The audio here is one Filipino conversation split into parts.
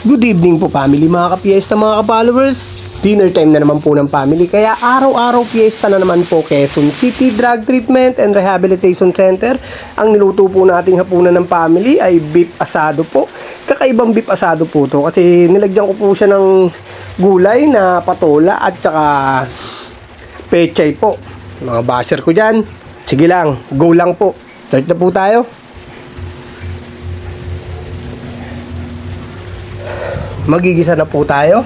Good evening po family, mga ka-fiesta, mga ka-followers. Dinner time na naman po ng family, kaya araw-araw fiesta na naman po Quezon City Drug Treatment and Rehabilitation Center. Ang niluto po nating hapunan ng family ay beef asado po. Kakaibang beef asado po to kasi nilagyan ko po siya ng gulay na patola at saka pechay po. Mga basher ko dyan, sige lang, go lang po. Start na po tayo. Magigisa na po tayo.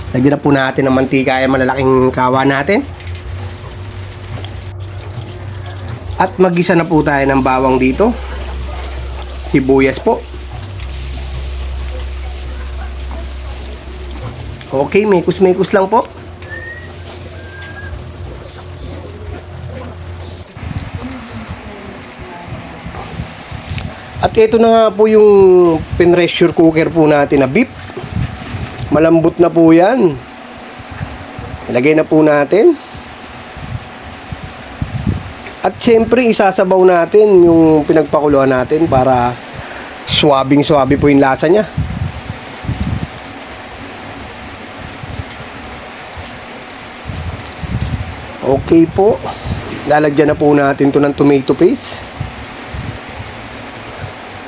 Lagyan na po natin ng mantika yung malalaking kawa natin. At magisa na po tayo ng bawang dito. Sibuyas po. Okay, mekos-mekos lang po. At ito na nga po yung pressure cooker po natin na beef. Malambot na po yan. Ilagay na po natin. At syempre isasabaw natin yung pinagpakuluan natin para swabing-swabe po yung lasa nya. Okay po. Lalagyan na po natin to ng tomato paste.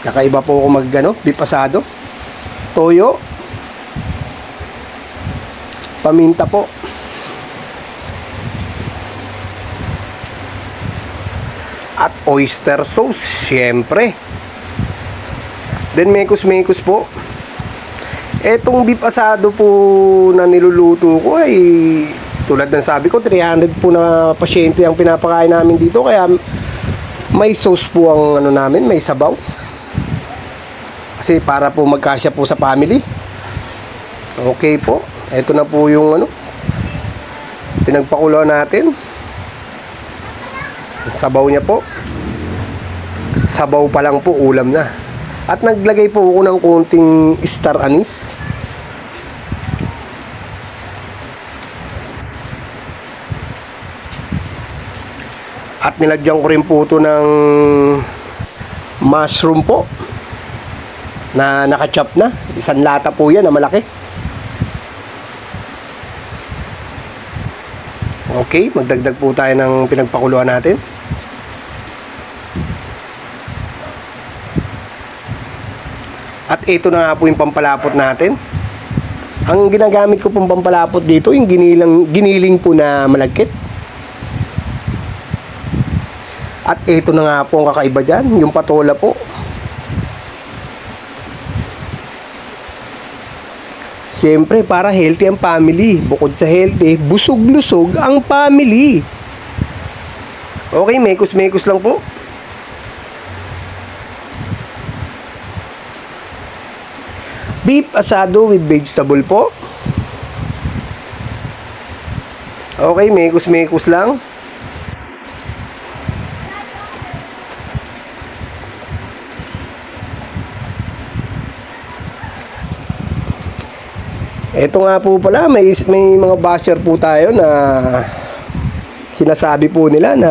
Kakaiba po ako beef asado. Toyo. Paminta po. At oyster sauce, syempre. Then mekos-mekos po. Etong beef asado po na niluluto ko ay tulad ng sabi ko, 300 po na pasyente ang pinapakain namin dito, kaya may sauce po ang namin, may sabaw. Kasi para po magkasya po sa family. Okay po. Ito na po yung pinagpakuloan natin. Sabaw niya po. Sabaw pa lang po, ulam na. At naglagay po ako ng konting star anise. At nilagyan ko rin po ito ng mushroom po. Na nakachop na. Isang lata po yan na malaki. Okay, magdagdag po tayo ng pinagpakuluan natin. At ito na nga po yung pampalapot natin. Ang ginagamit ko pong pampalapot dito, yung giniling po na malagkit. At ito na nga po ang kakaiba dyan, yung patola po. Siyempre, para healthy ang family. Bukod sa healthy, busog-lusog ang family. Okay, mekos-mekos lang po. Beef asado with vegetable po. Okay, mekos-mekos lang. Ito nga po pala, may mga basher po tayo na sinasabi po nila na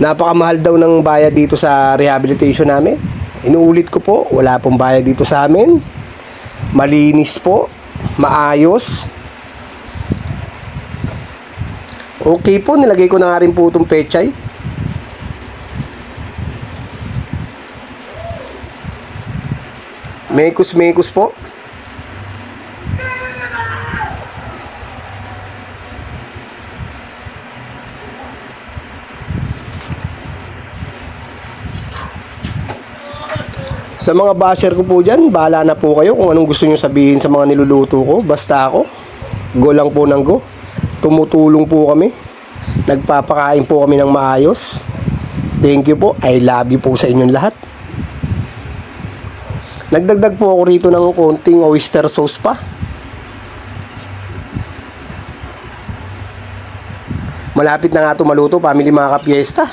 napakamahal daw ng bayad dito sa rehabilitation namin. Inuulit ko po, wala pong bayad dito sa amin. Malinis po, maayos. Okay po, nilagay ko na nga rin po itong pechay. Mekos-mekos po. Sa mga basher ko po dyan, bahala na po kayo kung anong gusto nyo sabihin sa mga niluluto ko. Basta ako, go lang po ng go. Tumutulong po kami. Nagpapakain po kami ng maayos. Thank you po. I love you po sa inyong lahat. Nagdagdag po ako rito ng konting oyster sauce pa. Malapit na nga ito maluto, family, mga ka-fiesta.